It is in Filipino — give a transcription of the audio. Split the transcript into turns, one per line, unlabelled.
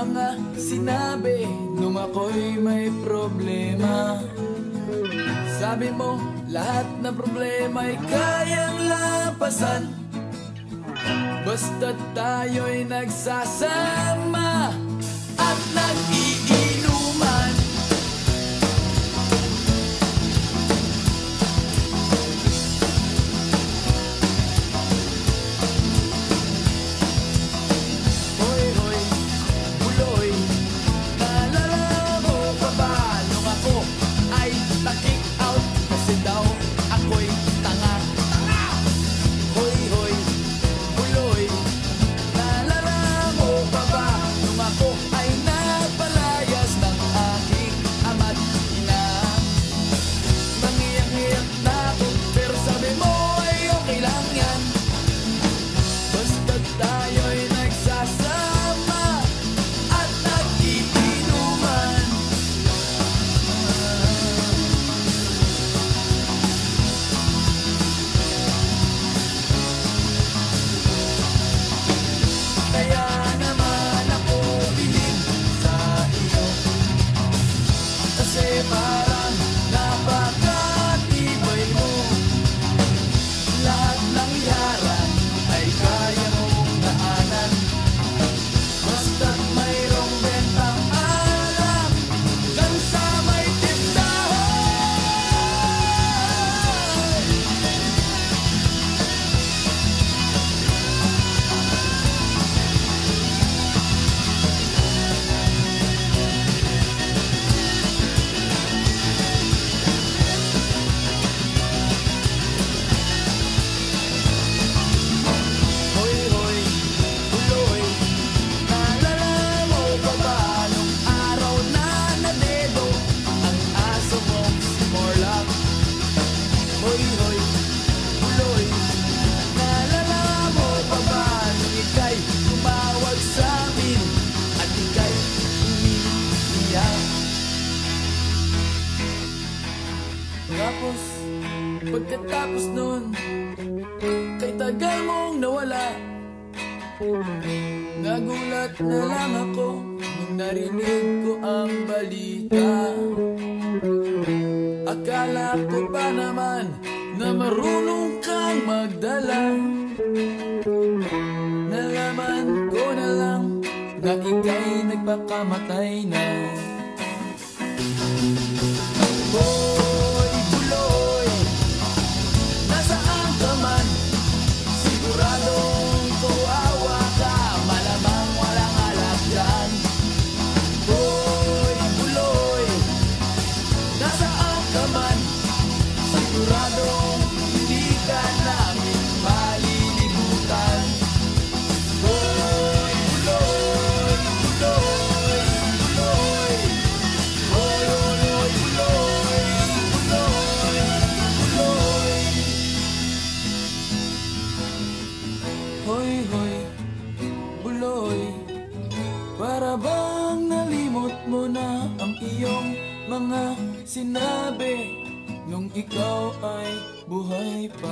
mga sinabi nung ako'y may problema. Sabi mo, lahat ng problema'y kayang lampasan basta't tayo'y nagsasama at nag-iinuman. Hoy, hoy, buloy, naalala mo pa ba nung ako ay na-kick out kasi daw ako'y tanga? Hoy, hoy, buloy, naalala mo pa ba nung ako ay napalayas ng aking ama't ina? Nangiyak-ngiyak na ako pero sabi mo ay okay lang yan basta't tayo'y nagsasama at nag-iinuman. Kaya naman ako bilib sa iyo kasi parang napakatibay mo. Lahat ng yaran ay kaya mong daanan basta't mayroong bentang alak dyan sa may tindahan. Hoy, hoy, buloy, naalala mo pa ba nung araw na nadedo ang aso mong si Morlock? Hoy, hoy, buloy, naalala mo pa ba nung ika'y tumawag sa amin at ika'y umiiyak? Tapos, pagkatapos nun, kay tagal mong nawala. Nagulat na lang ako nung narinig ko ang balita. Akala ko pa naman na marunong kang magdala. Nalaman ko na lang na ika'y nagpakamatay na. Hoy, buloy, nasaan ka man? Siguradong kawawa ka, malamang walang alak dyan. Hoy, buloy, nasaan ka man? Siguradong hindi ka namin malilimutan. Hoy, buloy, buloy, buloy. Hoy, hoy, hoy, buloy, buloy, buloy. Hoy, hoy, buloy, para bang nalimot mo na ang iyong mga sinabi nung ikaw ay buhay pa?